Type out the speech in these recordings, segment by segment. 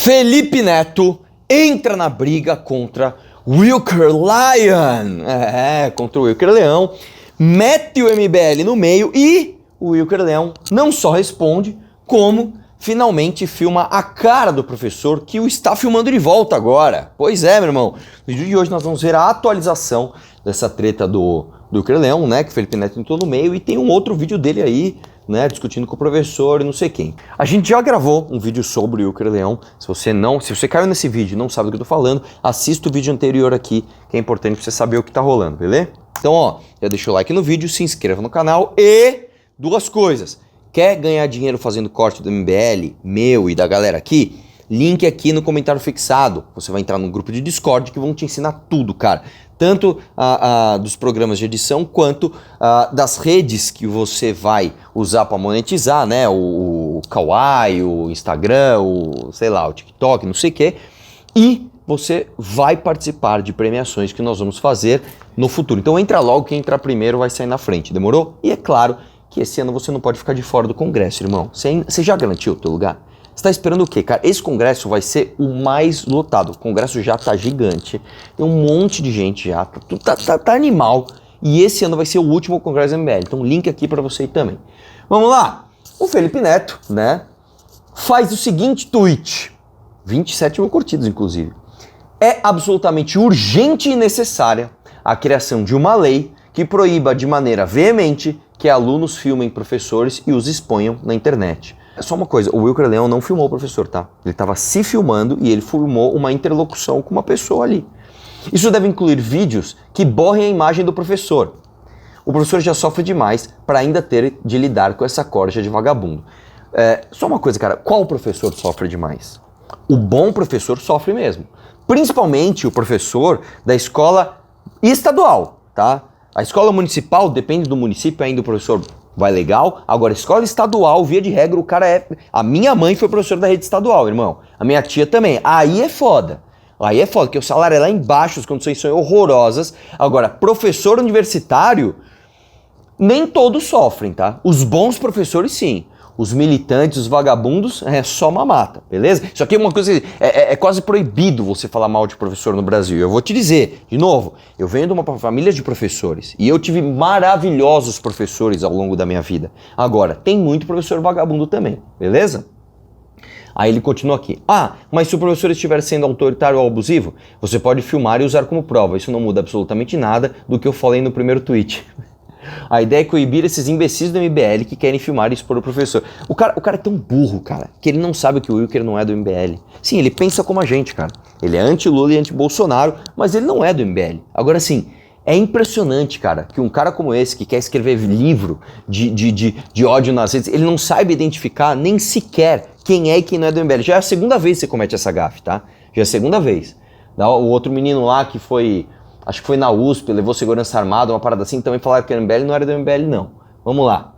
Felipe Neto entra na briga contra Wilker Lion. Contra o Wilker Leão, mete o MBL no meio e o Wilker Leão não só responde, como finalmente filma a cara do professor que o está filmando de volta agora. Pois é, meu irmão. No vídeo de hoje nós vamos ver a atualização dessa treta do Wilker Leão, né, que o Felipe Neto entrou no meio, e tem um outro vídeo dele aí, né, discutindo com o professor e não sei quem. A gente já gravou um vídeo sobre o Wilker Leão. Se você caiu nesse vídeo e não sabe do que eu tô falando, assista o vídeo anterior aqui, que é importante pra você saber o que tá rolando, beleza? Então, ó, já deixa o like no vídeo, se inscreva no canal e duas coisas. Quer ganhar dinheiro fazendo corte do MBL, meu e da galera aqui? Link aqui no comentário fixado. Você vai entrar no grupo de Discord que vão te ensinar tudo, cara. Tanto dos programas de edição quanto das redes que você vai usar para monetizar, né? O Kawaii, o Instagram, sei lá, o TikTok, não sei o quê. E você vai participar de premiações que nós vamos fazer no futuro. Então entra logo, quem entrar primeiro vai sair na frente, demorou? E é claro que esse ano você não pode ficar de fora do congresso, irmão. Você já garantiu o teu lugar? Você tá esperando o quê, cara? Esse congresso vai ser o mais lotado. O congresso já tá gigante. Tem um monte de gente já. Tá animal. E esse ano vai ser o último congresso do MBL. Então link aqui pra você também. Vamos lá. O Felipe Neto, né, faz o seguinte tweet. 27 mil curtidas, inclusive. É absolutamente urgente e necessária a criação de uma lei que proíba de maneira veemente que alunos filmem professores e os exponham na internet. Só uma coisa, o Wilker Leão não filmou o professor, tá? Ele estava se filmando e ele filmou uma interlocução com uma pessoa ali. Isso deve incluir vídeos que borrem a imagem do professor. O professor já sofre demais para ainda ter de lidar com essa corja de vagabundo. Só uma coisa, cara, qual professor sofre demais? O bom professor sofre mesmo. Principalmente o professor da escola estadual, tá? A escola municipal, depende do município, ainda o professor vai legal. Agora, escola estadual, via de regra, o cara é... A minha mãe foi professora da rede estadual, irmão. A minha tia também. Aí é foda. Aí é foda, porque o salário é lá embaixo, as condições são horrorosas. Agora, professor universitário, nem todos sofrem, tá? Os bons professores, sim. Os militantes, os vagabundos, é só mamata, beleza? Isso aqui é uma coisa... É quase proibido você falar mal de professor no Brasil. Eu vou te dizer, de novo, eu venho de uma família de professores e eu tive maravilhosos professores ao longo da minha vida. Agora, tem muito professor vagabundo também, beleza? Aí ele continua aqui. Mas se o professor estiver sendo autoritário ou abusivo, você pode filmar e usar como prova. Isso não muda absolutamente nada do que eu falei no primeiro tweet. A ideia é coibir esses imbecis do MBL que querem filmar e expor o professor. O cara é tão burro, cara, que ele não sabe que o Wilker não é do MBL. Sim, ele pensa como a gente, cara. Ele é anti-Lula e anti-Bolsonaro, mas ele não é do MBL. Agora sim, é impressionante, cara, que um cara como esse, que quer escrever livro de ódio nas redes, ele não sabe identificar nem sequer quem é e quem não é do MBL. Já é a segunda vez que você comete essa gafe, tá? Já é a segunda vez. O outro menino lá que foi... Acho que foi na USP, levou segurança armada, uma parada assim, também falaram que o MBL não era do MBL, não. Vamos lá.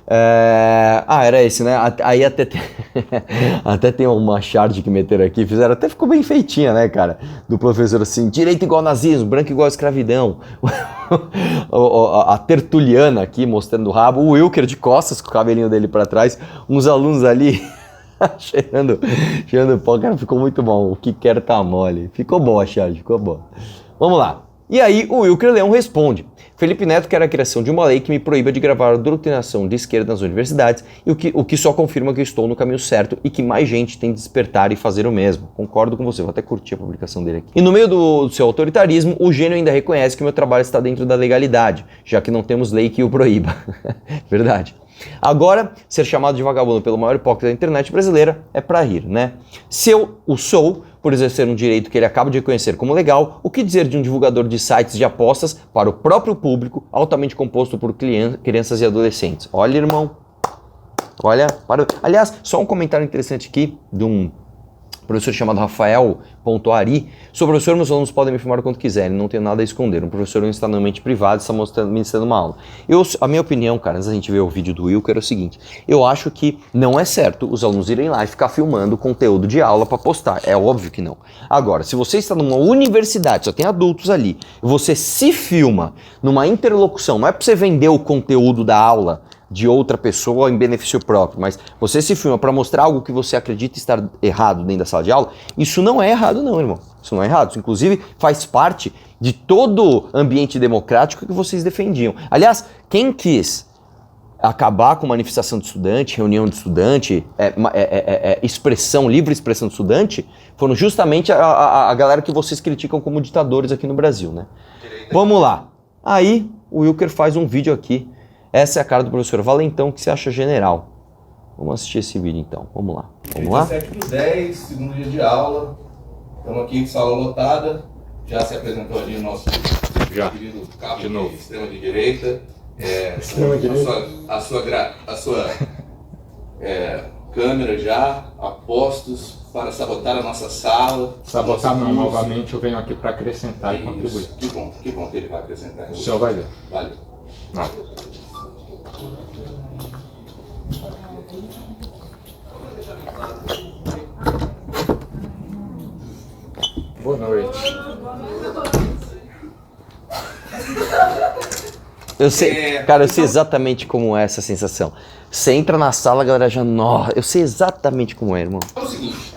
Era esse, né? Aí até tem uma charge que meteram aqui, fizeram, até ficou bem feitinha, né, cara? Do professor assim, direito igual nazismo, branco igual escravidão. A tertuliana aqui, mostrando o rabo, o Wilker de costas, com o cabelinho dele pra trás, uns alunos ali... cheirando pó, cara, ficou muito bom. O que quer tá mole. Ficou boa a charge, ficou boa. Vamos lá. E aí o Wilker Leão responde. Felipe Neto quer a criação de uma lei que me proíba de gravar a doutrinação de esquerda nas universidades, e o que só confirma que eu estou no caminho certo e que mais gente tem de despertar e fazer o mesmo. Concordo com você, vou até curtir a publicação dele aqui. E no meio do seu autoritarismo, o gênio ainda reconhece que meu trabalho está dentro da legalidade, já que não temos lei que o proíba. Verdade. Agora, ser chamado de vagabundo pelo maior hipócrita da internet brasileira é pra rir, né? Se eu o sou, por exercer um direito que ele acaba de reconhecer como legal, o que dizer de um divulgador de sites de apostas para o próprio público, altamente composto por crianças e adolescentes? Olha, irmão. Olha, aliás, só um comentário interessante aqui de um professor chamado Rafael.ari. Sou professor, meus alunos podem me filmar quando quiserem, não tenho nada a esconder. Um professor está no ambiente privado, está ministrando uma aula. A minha opinião, cara, antes da gente ver o vídeo do Wilker, é o seguinte: eu acho que não é certo os alunos irem lá e ficar filmando conteúdo de aula para postar. É óbvio que não. Agora, se você está numa universidade, só tem adultos ali, e você se filma numa interlocução, não é para você vender o conteúdo da aula de outra pessoa em benefício próprio, mas você se filma para mostrar algo que você acredita estar errado dentro da sala de aula, isso não é errado não, irmão. Isso não é errado. Isso, inclusive, faz parte de todo ambiente democrático que vocês defendiam. Aliás, quem quis acabar com manifestação de estudante, reunião de estudante, livre expressão de estudante, foram justamente a galera que vocês criticam como ditadores aqui no Brasil, né? Vamos lá. Aí, o Wilker faz um vídeo aqui. Essa é a cara do professor Valentão, que se acha general. Vamos assistir esse vídeo então. Vamos lá. Vamos lá? 17/10, segundo dia de aula. Estamos aqui em sala lotada. Já se apresentou ali o nosso querido cabo de extrema de direita. A sua câmera já a postos para sabotar a nossa sala. Sabotar não, novamente eu venho aqui para acrescentar e contribuir. Que bom que ele vai acrescentar. O senhor vai ver. Valeu. Não. Boa noite. Eu sei, cara, eu sei exatamente como é essa sensação. Você entra na sala, a galera já... Nossa, eu sei exatamente como é, irmão. É o seguinte,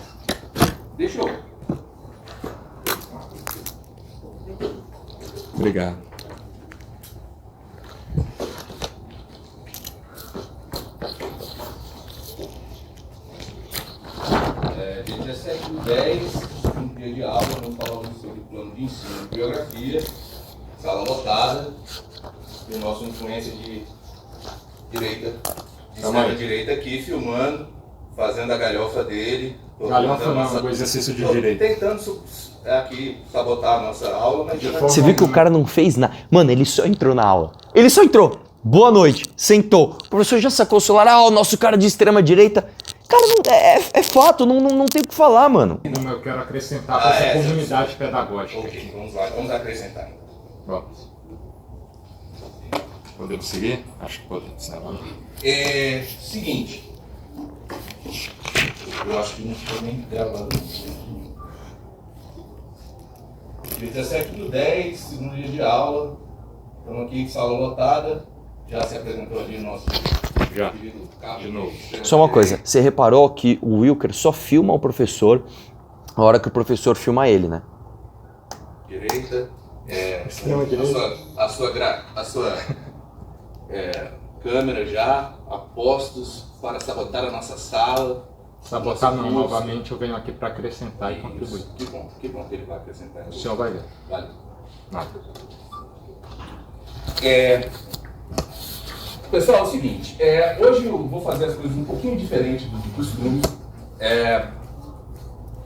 deixa eu... Obrigado. Dia 17/10, um dia de aula, vamos falar sobre o plano de ensino de biografia, sala lotada, e o nosso influência de direita, de extrema-direita aqui, filmando, fazendo a galhofa dele. Galhofa não, o exercício de direito. Tentando aqui sabotar a nossa aula, mas... Você viu que o cara não fez nada? Mano, ele só entrou na aula. Ele só entrou. Boa noite. Sentou. O professor já sacou o celular. Ah, o nosso cara de extrema-direita. Cara, é fato, não tem o que falar, mano. Eu quero acrescentar para essa comunidade pedagógica. Ok, vamos lá, vamos acrescentar. Vamos. Podemos seguir? Acho que podemos. Seguinte. Eu acho que não ficou nem gravado. Dia 17/10, segundo dia de aula. Estamos aqui em sala lotada. Já se apresentou ali o nosso querido cabo de novo. Só uma coisa, você reparou que o Wilker só filma o professor a hora que o professor filma ele, né? Direita. Extrema-direita. A sua câmera já a postos para sabotar a nossa sala. Sabotar não, novamente eu venho aqui para acrescentar e contribuir. Que bom que ele vai acrescentar. O senhor vai ver. Valeu. Não. Pessoal, é o seguinte, hoje eu vou fazer as coisas um pouquinho diferente do costume.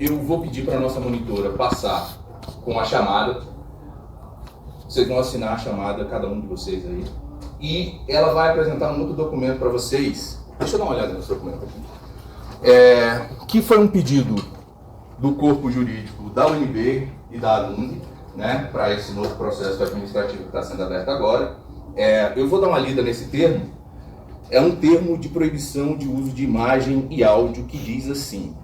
Eu vou pedir para a nossa monitora passar com a chamada. Vocês vão assinar a chamada, cada um de vocês aí. E ela vai apresentar um outro documento para vocês. Deixa eu dar uma olhada nesse documento aqui. Que foi um pedido do corpo jurídico da UNB e da ALUND, né, para esse novo processo administrativo que está sendo aberto agora. Eu vou dar uma lida nesse termo. É um termo de proibição de uso de imagem e áudio que diz assim,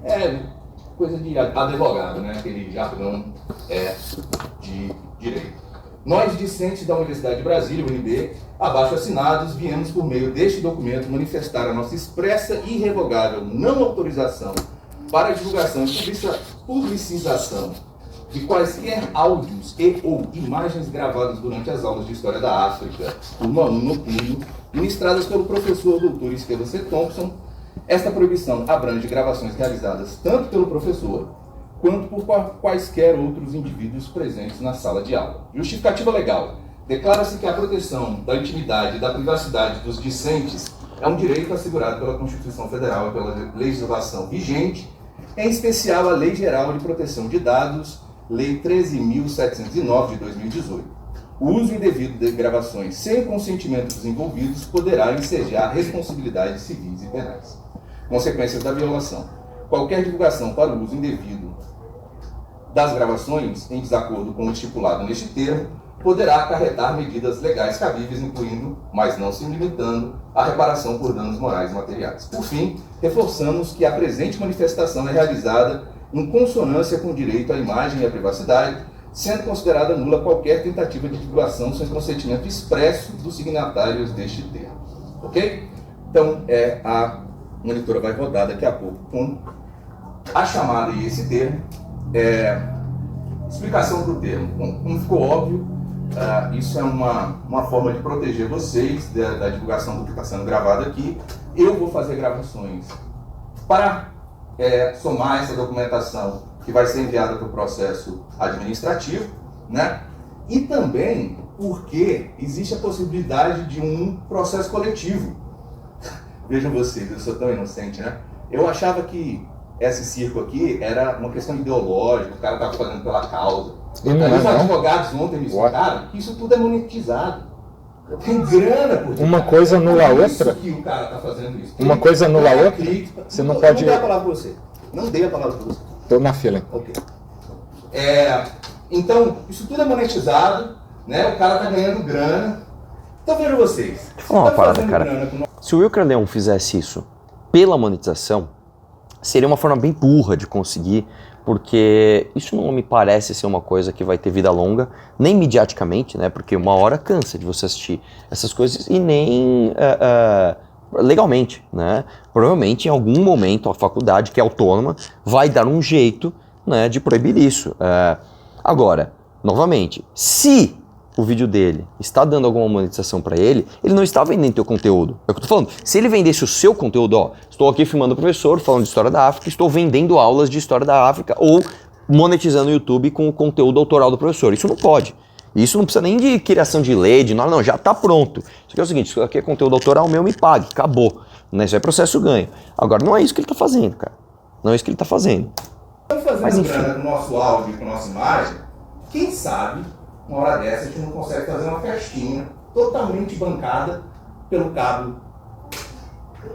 coisa de advogado, né, aquele jargão de direito. Nós, discentes da Universidade de Brasília, UNB, abaixo assinados, viemos por meio deste documento manifestar a nossa expressa e irrevogável não autorização para a divulgação e publicização de quaisquer áudios e ou imagens gravadas durante as aulas de História da África, turma 1 noturno, ministradas pelo professor Dr. Estevam C. Thompson. Esta proibição abrange gravações realizadas tanto pelo professor quanto por quaisquer outros indivíduos presentes na sala de aula. Justificativa legal. Declara-se que a proteção da intimidade e da privacidade dos discentes é um direito assegurado pela Constituição Federal e pela legislação vigente, em especial a Lei Geral de Proteção de Dados, Lei 13.709 de 2018. O uso indevido de gravações sem consentimento dos envolvidos poderá ensejar responsabilidades civis e penais. Consequências da violação. Qualquer divulgação para o uso indevido das gravações, em desacordo com o estipulado neste termo, poderá acarretar medidas legais cabíveis, incluindo, mas não se limitando, a reparação por danos morais e materiais. Por fim, reforçamos que a presente manifestação é realizada em consonância com o direito à imagem e à privacidade, sendo considerada nula qualquer tentativa de divulgação sem consentimento expresso dos signatários deste termo. Ok? Então, a monitora vai rodar daqui a pouco com a chamada e esse termo. Explicação do termo. Como ficou óbvio, isso é uma forma de proteger vocês da divulgação do que está sendo gravado aqui. Eu vou fazer gravações para somar essa documentação que vai ser enviada para o processo administrativo, né? E também porque existe a possibilidade de um processo coletivo. Vejam vocês, eu sou tão inocente, né? Eu achava que esse circo aqui era uma questão ideológica, o cara estava fazendo pela causa. Os advogados ontem me explicaram que isso tudo é monetizado. Tem grana por Uma coisa anula a outra. Que o cara tá fazendo isso. Uma coisa anula a outra. Você não pode. Não dei a palavra para você. Não dei a palavra para você. Tô na fila. Ok. Então, isso tudo é monetizado, né? O cara tá ganhando grana. Então vejam vocês. Deixa eu falar uma parada, cara. Se o Wilker Leon fizesse isso pela monetização, seria uma forma bem burra de conseguir, porque isso não me parece ser uma coisa que vai ter vida longa, nem midiaticamente, né? Porque uma hora cansa de você assistir essas coisas e nem legalmente, né? Provavelmente em algum momento a faculdade, que é autônoma, vai dar um jeito, né, de proibir isso. Agora, novamente, se o vídeo dele está dando alguma monetização para ele, ele não está vendendo teu conteúdo. É o que eu tô falando. Se ele vendesse o seu conteúdo, ó, estou aqui filmando o professor, falando de História da África, estou vendendo aulas de História da África ou monetizando o YouTube com o conteúdo autoral do professor. Isso não pode. Isso não precisa nem de criação de lei, de nada, não, já está pronto. Isso aqui é o seguinte, isso aqui é conteúdo autoral meu, me pague, acabou. Né? Isso é processo ganho. Agora, não é isso que ele está fazendo, cara. Não é isso que ele está fazendo. Estamos fazendo grana com o nosso áudio, com a nossa imagem, quem sabe, uma hora dessa, a gente não consegue fazer uma festinha totalmente bancada pelo cabo,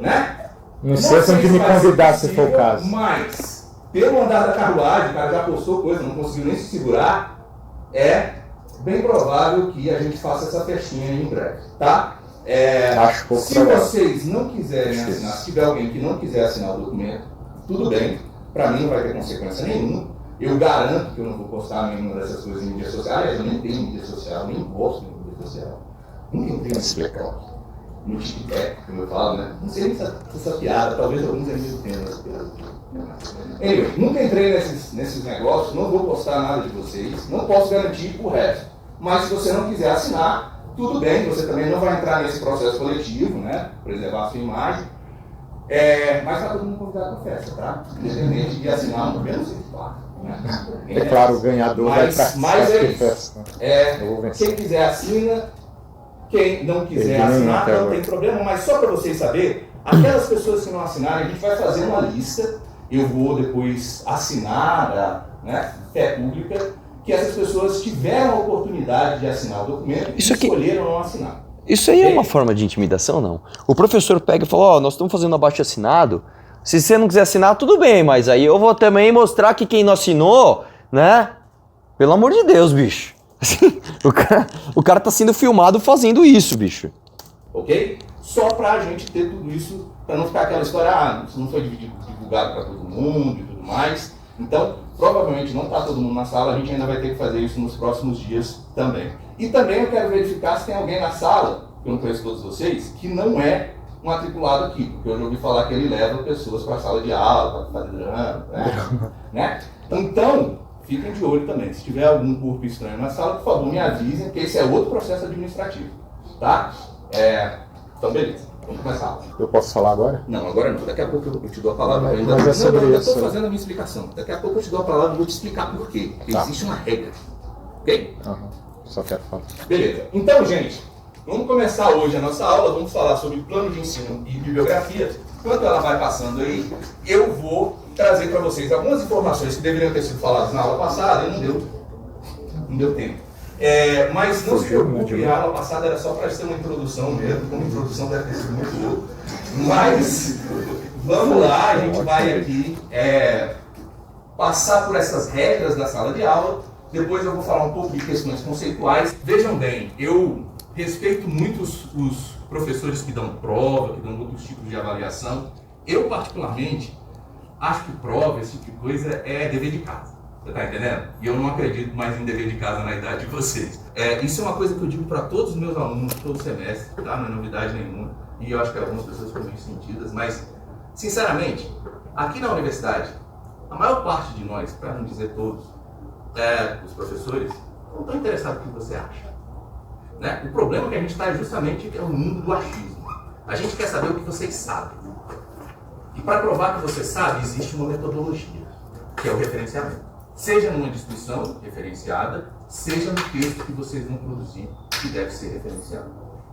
né? Não esqueçam de me convidar se for o caso. Mas, pelo andar da carruagem, o cara já postou coisa, não conseguiu nem se segurar, é bem provável que a gente faça essa festinha em breve, tá? Acho pouco se provável. Vocês não quiserem assinar, se tiver alguém que não quiser assinar o documento, tudo bem, para mim não vai ter consequência nenhuma. Eu garanto que eu não vou postar nenhuma dessas coisas em mídia social. Aliás, eu nem tenho mídia social, nem posto em mídia social. Nunca entrei no TikTok, no TikTok, como eu falo, né? Não sei nem se essa piada, talvez alguns amigos tenham essa piada. Anyway, nunca entrei nesses negócios, não vou postar nada de vocês, não posso garantir o resto. Mas se você não quiser assinar, tudo bem, você também não vai entrar nesse processo coletivo, né? Preservar a sua imagem. Mas está todo mundo convidado para a festa, tá? Independente de assinar, não menos isso, claro. É claro, o ganhador vai participar da festa. Quem quiser assina, quem não quiser assinar não tem problema, mas só para vocês saberem, aquelas pessoas que não assinarem, a gente vai fazer uma lista, eu vou depois assinar, né, fé pública, que essas pessoas tiveram a oportunidade de assinar o documento e escolheram não assinar. Isso aí é uma forma de intimidação, não? O professor pega e fala, ó, nós estamos fazendo abaixo-assinado, se você não quiser assinar, tudo bem, mas aí eu vou também mostrar que quem não assinou, né? Pelo amor de Deus, bicho. O cara tá sendo filmado fazendo isso, bicho. Ok? Só pra gente ter tudo isso, pra não ficar aquela história, isso não foi divulgado pra todo mundo e tudo mais. Então, provavelmente não tá todo mundo na sala, a gente ainda vai ter que fazer isso nos próximos dias também. E também eu quero verificar se tem alguém na sala, que eu não conheço todos vocês, que não é um matriculado aqui, porque eu já ouvi falar que ele leva pessoas para a sala de aula, para fazer drama, né? Então, fiquem de olho também. Se tiver algum corpo estranho na sala, por favor, me avisem, porque esse é outro processo administrativo, tá? Então, beleza. Vamos começar. Eu posso falar agora? Não, agora não. Daqui a pouco eu te dou a palavra. Mas é sobre eu isso. estou fazendo a minha explicação. Daqui a pouco eu te dou a palavra e vou te explicar por quê. Porque existe uma regra. Ok? Só quero falar. Beleza. Então, gente, vamos começar hoje a nossa aula. Vamos falar sobre plano de ensino e bibliografia. Enquanto ela vai passando aí, eu vou trazer para vocês algumas informações que deveriam ter sido faladas na aula passada e não deu tempo. Mas não se preocupe, a aula passada era só para ser uma introdução mesmo, como introdução deve ter sido muito louco. Mas vamos lá, a gente vai aqui passar por essas regras da sala de aula. Depois eu vou falar um pouco de questões conceituais. Vejam bem, eu respeito muito os professores que dão prova, que dão outros tipos de avaliação. Eu, particularmente, acho que prova, esse tipo de coisa, é dever de casa. Você tá entendendo? E eu não acredito mais em dever de casa na idade de vocês. Isso é uma coisa que eu digo para todos os meus alunos todo semestre, tá? Não é novidade nenhuma. e eu acho que algumas pessoas ficam meio sentidas, mas, sinceramente, aqui na universidade, a maior parte de nós, para não dizer todos, os professores, não estão interessados no que você acha. Né? O problema que a gente está é justamente no mundo do achismo. A gente quer saber o que vocês sabem. E para provar que você sabe, existe uma metodologia, que é o referenciamento. Seja numa discussão referenciada, seja no texto que vocês vão produzir, que deve ser referenciado.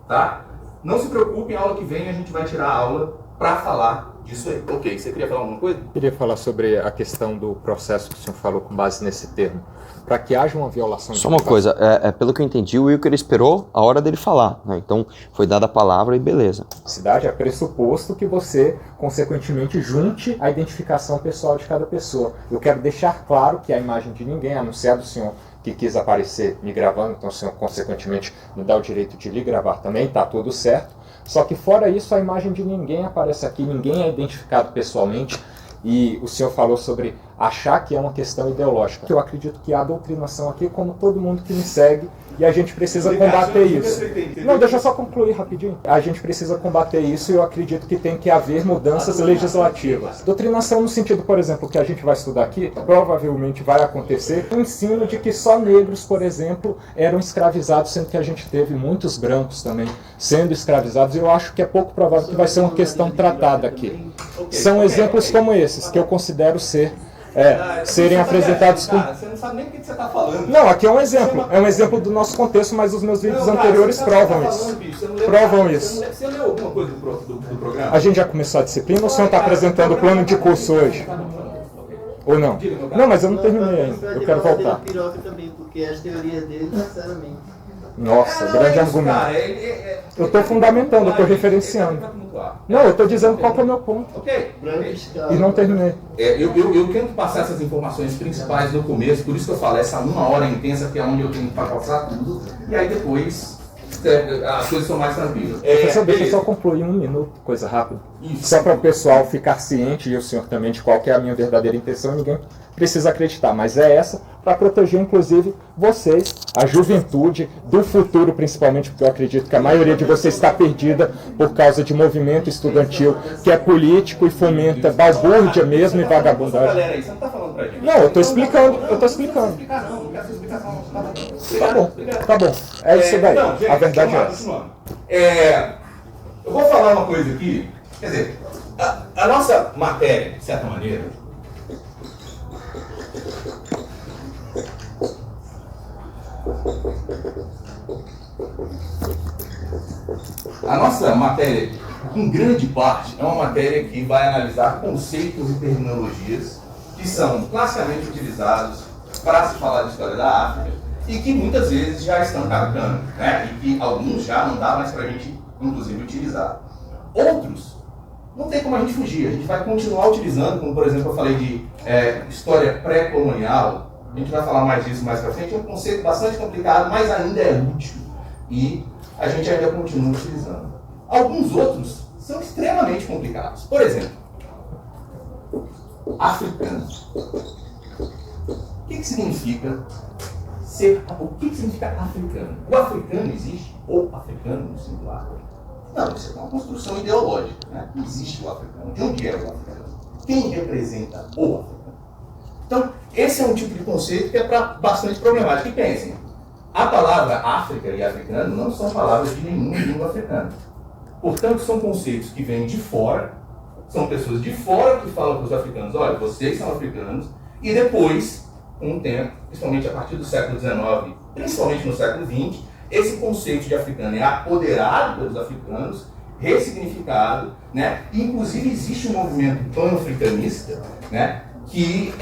Tá? Não se preocupe, em aula que vem a gente vai tirar a aula para falar disso aí. Ok, você queria falar alguma coisa? Eu queria falar sobre a questão do processo que o senhor falou com base nesse termo. Para que haja uma violação de Só uma coisa, pelo que eu entendi, o Wilker esperou a hora dele falar, né? Então foi dada a palavra e beleza. Privacidade é pressuposto que você, consequentemente, junte a identificação pessoal de cada pessoa. Eu quero deixar claro que a imagem de ninguém, a não ser a do senhor que quis aparecer me gravando, então o senhor, consequentemente, me dá o direito de lhe gravar também, tá tudo certo. Só que fora isso, a imagem de ninguém aparece aqui, ninguém é identificado pessoalmente. E o senhor falou sobre achar que é uma questão ideológica. Eu acredito que há doutrinação aqui, como todo mundo que me segue, e a gente precisa combater isso. Não, deixa eu só concluir rapidinho. A gente precisa combater isso e eu acredito que tem que haver mudanças legislativas. Doutrinação no sentido, por exemplo, que a gente vai estudar aqui, provavelmente vai acontecer o ensino de que só negros, por exemplo, eram escravizados, sendo que a gente teve muitos brancos também sendo escravizados, e eu acho que é pouco provável que vai ser uma questão tratada aqui. São exemplos como esses que eu considero serem apresentados com... Você não sabe nem o que você está falando. Não, aqui é um exemplo do nosso contexto, mas os meus vídeos anteriores provam isso. Provam isso. Você leu alguma coisa do programa? A gente já começou a disciplina ou o senhor está apresentando o plano de curso hoje? Ou não? Não, mas eu não terminei ainda, eu quero voltar. Piroca também, porque as teorias dele, sinceramente. Nossa, grande argumento. Eu estou fundamentando, eu estou referenciando. Não, eu estou dizendo qual que é o meu ponto. Ok. E não terminei. Eu tento passar essas informações principais no começo, por isso que eu falo, essa 1 hora intensa que é onde eu tenho que passar tudo, e aí depois as coisas são mais tranquilas. Deixa eu só concluir 1 minuto, coisa rápida. Isso. Só para o pessoal ficar ciente, e o senhor também, de qual que é a minha verdadeira intenção, ninguém precisa acreditar, mas é essa, para proteger inclusive vocês, a juventude, do futuro principalmente, porque eu acredito que a maioria de vocês está perdida por causa de movimento estudantil, que é político e fomenta balbúrdia mesmo e vagabundagem. Galera aí, você não está falando pra gente. Não, eu estou explicando, Não quero sua explicação. Tá bom, é isso daí, Então, gente, a verdade é essa. continuando. Eu vou falar uma coisa aqui, quer dizer, a nossa matéria, de certa maneira, a nossa matéria, em grande parte, é uma matéria que vai analisar conceitos e terminologias que são classicamente utilizados para se falar de história da África e que muitas vezes já estão caducando, né? E que alguns já não dá mais para a gente, inclusive, utilizar. Outros, não tem como a gente fugir, a gente vai continuar utilizando, como por exemplo eu falei de história pré-colonial. A gente vai falar mais disso mais pra frente, é um conceito bastante complicado, mas ainda é útil e a gente ainda continua utilizando. Alguns outros são extremamente complicados. Por exemplo, africano. O que significa o que significa africano? O africano existe? Ou africano no singular? Não, isso é uma construção ideológica. Né? Não existe o africano. De onde é o africano? Quem representa o africano? Então, esse é um tipo de conceito que é bastante problemático. E pensem, a palavra África e africano não são palavras de nenhuma língua africana. Portanto, são conceitos que vêm de fora, são pessoas de fora que falam para os africanos, olha, vocês são africanos, e depois, com o tempo, principalmente a partir do século XIX, principalmente no século XX, esse conceito de africano é apoderado pelos africanos, ressignificado, né? E, inclusive, existe um movimento pan-africanista, né? Que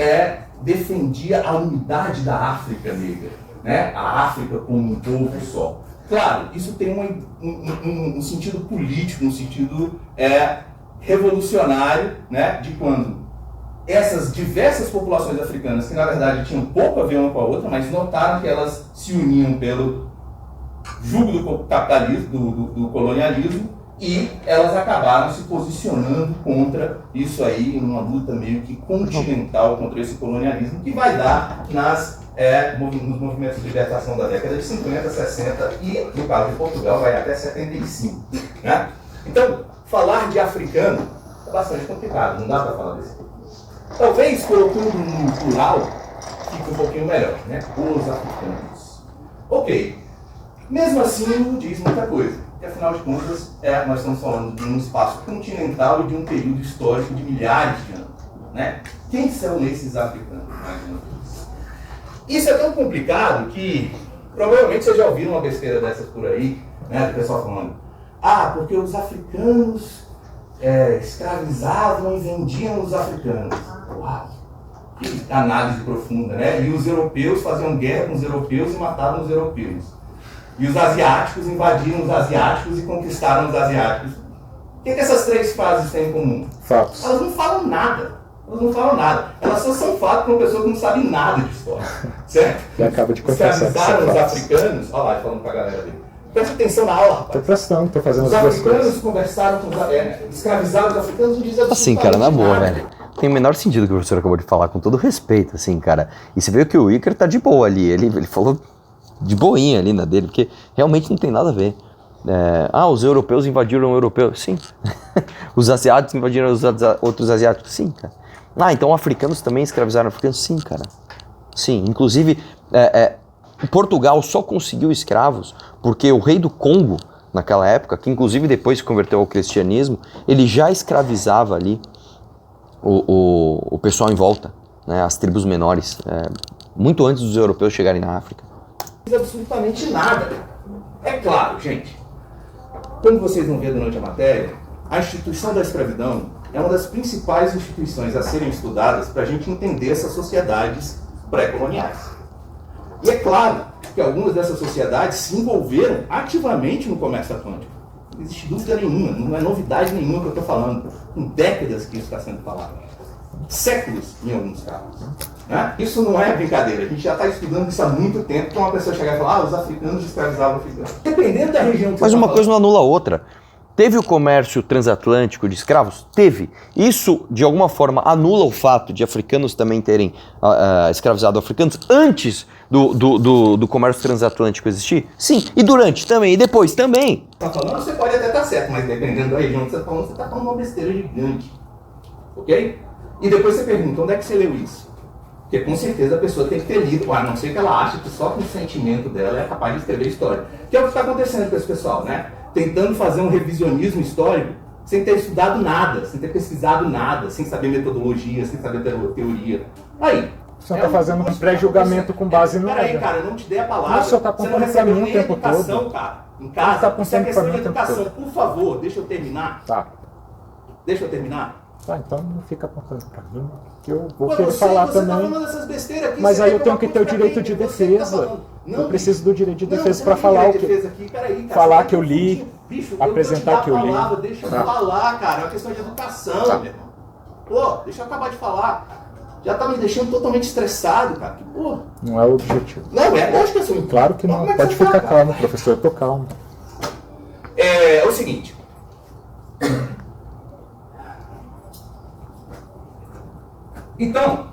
defendia a unidade da África negra, né? A África como um povo só. Claro, isso tem um sentido político, um sentido revolucionário, né? De quando essas diversas populações africanas, que na verdade tinham pouco a ver uma com a outra, mas notaram que elas se uniam pelo jugo do capitalismo, do colonialismo, e elas acabaram se posicionando contra isso aí, numa luta meio que continental contra esse colonialismo, que vai dar nos movimentos de libertação da década de 50, 60 e, no caso de Portugal, vai até 75. Né? Então, falar de africano é bastante complicado, não dá para falar desse. Talvez colocando no plural fique um pouquinho melhor, né? Os africanos. Ok. Mesmo assim, não diz muita coisa. Porque, afinal de contas, nós estamos falando de um espaço continental e de um período histórico de milhares de anos. Né? Quem são esses africanos, mais uma vez? Isso é tão complicado que provavelmente vocês já ouviram uma besteira dessas por aí, né? Do pessoal falando, porque os africanos escravizavam e vendiam os africanos. Uau! Que análise profunda, né? E os europeus faziam guerra com os europeus e matavam os europeus. E os asiáticos invadiram os asiáticos e conquistaram os asiáticos. O que essas três frases têm em comum? Fatos. Elas não falam nada. Elas só são fatos para uma pessoa que não sabe nada de história. Certo? E acaba de confessar que escravizaram são os fatos. africanos. Olha lá, falando para a galera dele. Presta atenção na aula, rapaz. Tô prestando, tô fazendo Os as duas africanos coisas. conversaram com os escravizaram os africanos, não diz absolutamente Assim, cara, na boa, nada. velho. Tem o menor sentido o que o professor acabou de falar, com todo respeito, assim, cara. E você vê que o Iker tá de boa ali. Ele falou de boinha ali na dele, porque realmente não tem nada a ver. Os europeus invadiram o europeu. Sim. Os asiáticos invadiram os outros asiáticos. Sim, cara. Então africanos também escravizaram africanos? Sim, cara. Sim. Inclusive, Portugal só conseguiu escravos porque o rei do Congo, naquela época, que inclusive depois se converteu ao cristianismo, ele já escravizava ali o pessoal em volta, né, as tribos menores, muito antes dos europeus chegarem na África. Não diz absolutamente nada. É claro, gente. Como vocês vão ver durante a matéria, a instituição da escravidão é uma das principais instituições a serem estudadas para a gente entender essas sociedades pré-coloniais. E é claro que algumas dessas sociedades se envolveram ativamente no comércio atlântico. Não existe dúvida nenhuma, não é novidade nenhuma que eu estou falando. Com décadas que isso está sendo falado. Séculos, em alguns casos. Né? Isso não é brincadeira, a gente já está estudando isso há muito tempo, para uma pessoa chegar e falar, os africanos escravizavam africanos. Dependendo da região que você Mas uma tá coisa não anula a outra. Teve o comércio transatlântico de escravos? Teve. Isso, de alguma forma, anula o fato de africanos também terem escravizado africanos antes do comércio transatlântico existir? Sim. E durante também. E depois também. Tá falando, você pode até estar certo, mas dependendo da região que você está falando uma besteira gigante. Ok? E depois você pergunta, onde é que você leu isso? Porque com certeza a pessoa tem que ter lido, a não ser que ela ache que só com o sentimento dela é capaz de escrever história. Que é o que está acontecendo com esse pessoal, né? Tentando fazer um revisionismo histórico sem ter estudado nada, sem ter pesquisado nada, sem saber metodologia, sem saber teoria. Aí. O senhor está fazendo um pré-julgamento com base no... Peraí, cara, eu não te dei a palavra. Mas o senhor está você não apontando para recebeu mim o nem tempo educação, todo. cara. Em Você casa, está isso é apontando questão para de mim o tempo educação. todo. Por favor, deixa eu terminar. Tá. Deixa eu terminar. Tá, então não fica apontando para mim, que eu vou Pô, querer você falar tá também. falando dessas besteiras aqui, Mas você aí quer eu tenho que ter o provar direito pra de mim que você que tá defesa. falando. Não, Eu preciso do direito de defesa você para não falar tem o que... defesa aqui, peraí, cara, falar você que eu tá li, confundindo. Bicho, apresentar eu vou te que eu dar a li. palavra, deixa eu Tá. falar, cara, é uma questão de educação, Tá. meu irmão. Pô, deixa eu acabar de falar. Já tá me deixando totalmente estressado, cara. Que porra. Não é o objetivo. Não, é lógico que eu sou. Claro que não. Como é Pode você tá, ficar cara? calmo, professor. Eu tô calmo. É o seguinte. Então,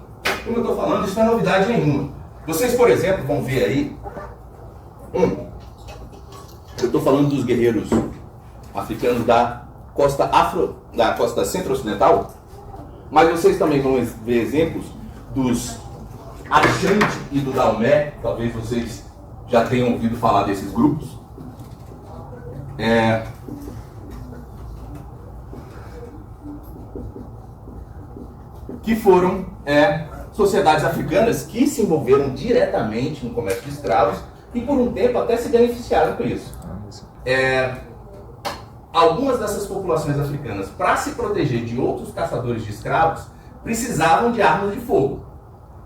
como eu estou falando, isso não é novidade nenhuma. Vocês, por exemplo, vão ver aí. Eu estou falando dos guerreiros africanos da costa centro-ocidental, mas vocês também vão ver exemplos dos Ashanti e do Daomé. Talvez vocês já tenham ouvido falar desses grupos. Que foram sociedades africanas que se envolveram diretamente no comércio de escravos e por um tempo até se beneficiaram com isso. Algumas dessas populações africanas, para se proteger de outros caçadores de escravos, precisavam de armas de fogo.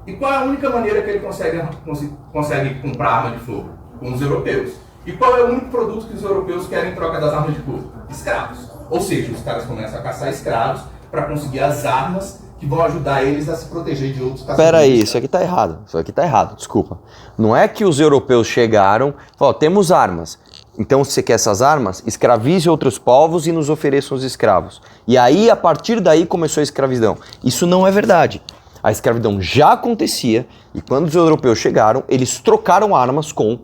E qual é a única maneira que ele consegue comprar arma de fogo? Com os europeus. E qual é o único produto que os europeus querem em troca das armas de fogo? Escravos. Ou seja, os caras começam a caçar escravos para conseguir as armas que vão ajudar eles a se proteger de outros caçadores. Peraí, isso aqui tá errado. Isso aqui tá errado, desculpa. Não é que os europeus chegaram, falaram, temos armas. Então, se você quer essas armas, escravize outros povos e nos ofereçam os escravos. E aí, a partir daí, começou a escravidão. Isso não é verdade. A escravidão já acontecia e quando os europeus chegaram, eles trocaram armas com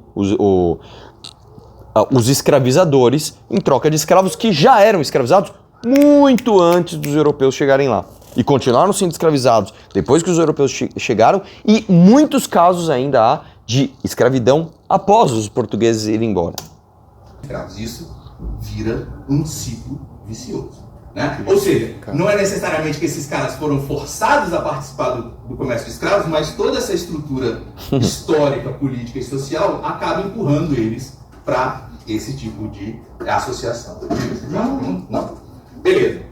os escravizadores em troca de escravos que já eram escravizados muito antes dos europeus chegarem lá. E continuaram sendo escravizados depois que os europeus chegaram, e muitos casos ainda há de escravidão após os portugueses irem embora. Isso vira um ciclo vicioso, né? Ou seja, não é necessariamente que esses caras foram forçados a participar do comércio de escravos, mas toda essa estrutura histórica, política e social acaba empurrando eles para esse tipo de associação. Não? Beleza.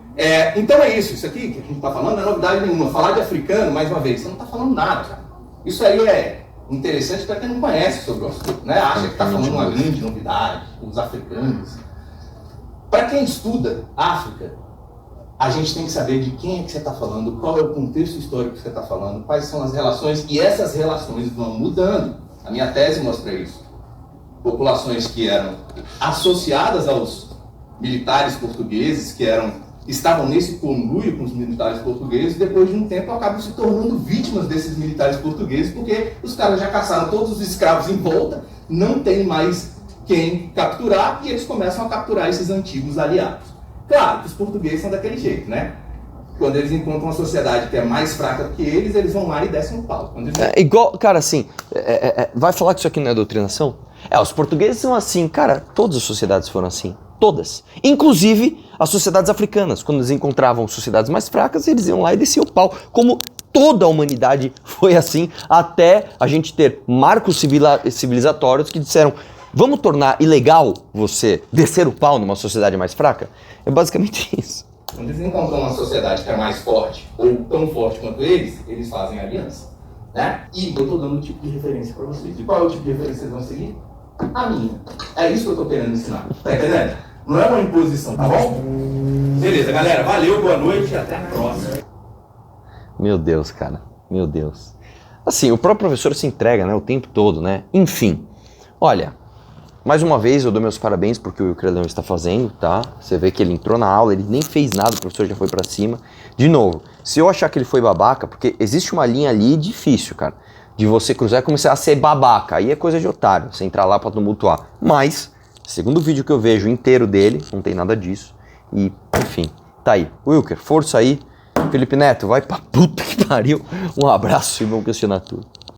Então é isso. Isso aqui que a gente está falando não é novidade nenhuma. Falar de africano, mais uma vez, você não está falando nada, cara. Isso aí é interessante para quem não conhece sobre o assunto, né? Acha que está falando uma grande novidade, os africanos. Para quem estuda África, a gente tem que saber de quem é que você está falando, qual é o contexto histórico que você está falando, quais são as relações, e essas relações vão mudando. A minha tese mostra isso. Populações que eram associadas aos militares portugueses, que estavam nesse conluio com os militares portugueses, depois de um tempo acabam se tornando vítimas desses militares portugueses, porque os caras já caçaram todos os escravos em volta, não tem mais quem capturar, e eles começam a capturar esses antigos aliados. Claro que os portugueses são daquele jeito, né? Quando eles encontram uma sociedade que é mais fraca do que eles vão lá e descem um pau. Igual, cara, assim, vai falar que isso aqui não é doutrinação? Os portugueses são assim, cara, todas as sociedades foram assim. Todas. Inclusive as sociedades africanas. Quando eles encontravam sociedades mais fracas, eles iam lá e desciam o pau. Como toda a humanidade foi assim, até a gente ter marcos civilizatórios que disseram: vamos tornar ilegal você descer o pau numa sociedade mais fraca? É basicamente isso. Quando eles encontram uma sociedade que é mais forte, ou tão forte quanto eles fazem aliança. Né? E eu estou dando um tipo de referência para vocês. E qual é o tipo de referência que vocês vão seguir? A minha. É isso que eu estou querendo ensinar. Tá entendendo? Não é uma imposição, tá bom? Beleza, galera. Valeu, boa noite e até a próxima. Meu Deus, cara. Meu Deus. Assim, o próprio professor se entrega, né, o tempo todo, né? Enfim. Olha, mais uma vez eu dou meus parabéns porque o Wilker Leão está fazendo, tá? Você vê que ele entrou na aula, ele nem fez nada, o professor já foi pra cima. De novo, se eu achar que ele foi babaca, porque existe uma linha ali difícil, cara, de você cruzar e começar a ser babaca. Aí é coisa de otário, você entrar lá pra tumultuar. Mas, segundo o vídeo que eu vejo inteiro dele, não tem nada disso. E, enfim, tá aí. Wilker, força aí. Felipe Neto, vai pra puta que pariu. Um abraço e vamos questionar tudo.